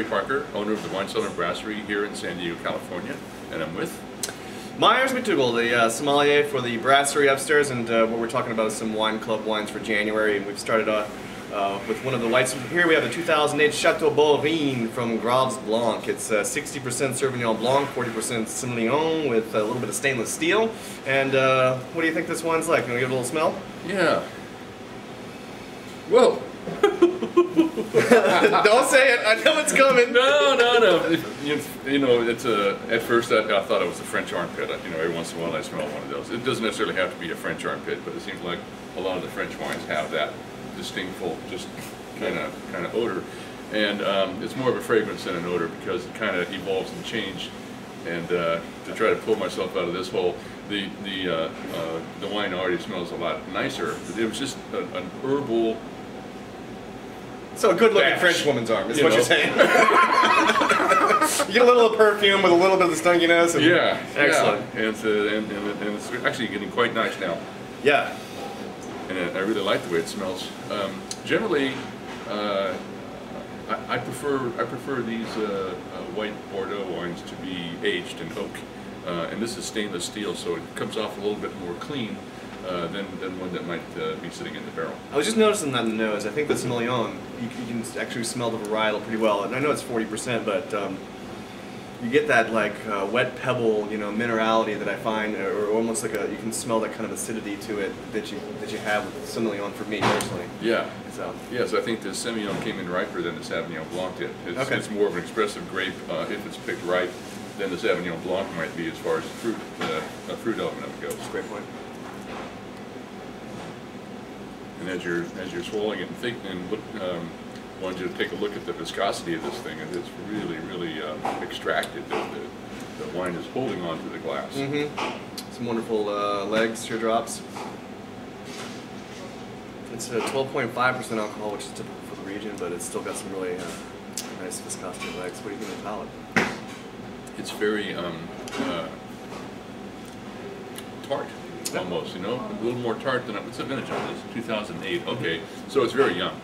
Parker, owner of the Wine Cellar and Brasserie here in San Diego, California, and I'm with Myers McDougall, the sommelier for the brasserie upstairs, and what we're talking about is some wine club wines for January. And we've started with one of the whites. Here we have the 2008 Chateau Boyrein from Blanc. It's 60% Sauvignon Blanc, 40% Semillon with a little bit of stainless steel. And what do you think this wine's like? Can we give it a little smell? Yeah. Whoa. Don't say it. I know it's coming. No. You know, it's at first I thought it was a French armpit. You know, every once in a while I smell one of those. It doesn't necessarily have to be a French armpit, but it seems like a lot of the French wines have that distinctful, just kind of odor, and it's more of a fragrance than an odor because it kind of evolves and changes. And to try to pull myself out of this hole, the wine already smells a lot nicer. It was just an herbal. So a good-looking French woman's arm is what you're saying. You get a little of perfume with a little bit of the stunkiness. And yeah, excellent. Yeah. And it's actually getting quite nice now. Yeah. And I really like the way it smells. Generally, I prefer these white Bordeaux wines to be aged in oak, and this is stainless steel, so it comes off a little bit more clean than one that might be sitting in the barrel. I was just noticing that in the nose. I think the Semillon, you can actually smell the varietal pretty well, and I know it's 40%, but you get that like wet pebble, you know, minerality that I find, or almost like you can smell that kind of acidity to it that you have with Semillon for me personally. Yeah. So. Yes, I think the Semillon came in riper than the Sauvignon Blanc did. It's more of an expressive grape if it's picked ripe than the Sauvignon Blanc might be as far as the fruit element of it goes. That's a great point. And as you're swallowing it and thinking, I wanted you to take a look at the viscosity of this thing, and it's really extracted. The wine is holding on to the glass. Mm-hmm. Some wonderful legs, teardrops. It's 12.5% alcohol, which is typical for the region, but it's still got some really nice viscosity legs. What do you think of the palate? It's very tart. Almost, you know, a little more tart than what's the vintage on this? 2008. Okay, so it's very young.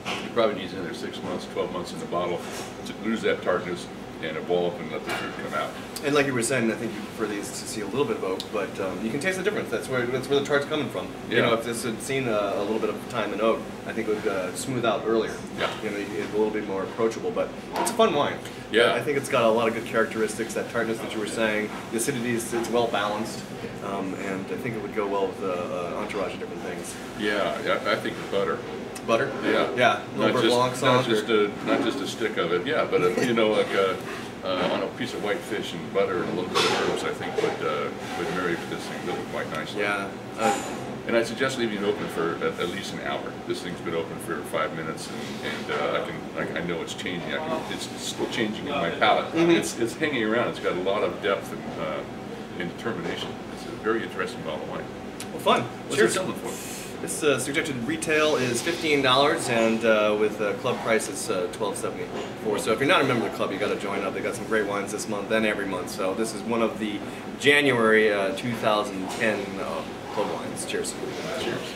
It probably needs another 6 months, 12 months in the bottle to lose that tartness and evolve and let the fruit come out. And like you were saying, I think you prefer these to see a little bit of oak, but you can taste the difference. That's where the tart's coming from. Yeah. You know, if this had seen a little bit of time in oak, I think it would smooth out earlier. Yeah. You know, it's a little bit more approachable, but it's a fun wine. Yeah. I think it's got a lot of good characteristics. That tartness that you were saying, the acidity it's well balanced, and I think it would go well with entourage of different things. Yeah, I think the butter. Butter? Yeah. Yeah. A little bit Blanc not just a stick of it. Yeah, but you know, like on a piece of white fish and butter and a little bit of herbs, I think would marry to this thing really quite nicely. Yeah. And I suggest leaving it open for at least an hour. This thing's been open for 5 minutes, and I know it's changing. It's still changing in my palate. Mm-hmm. It's hanging around. It's got a lot of depth and determination. It's a very interesting bottle of wine. Well, fun. What's it selling for? This suggested retail is $15, and with club price it's $12.74. So if you're not a member of the club, you got to join up. They got some great wines this month and every month. So this is one of the January 2010 club wines. Cheers. Cheers.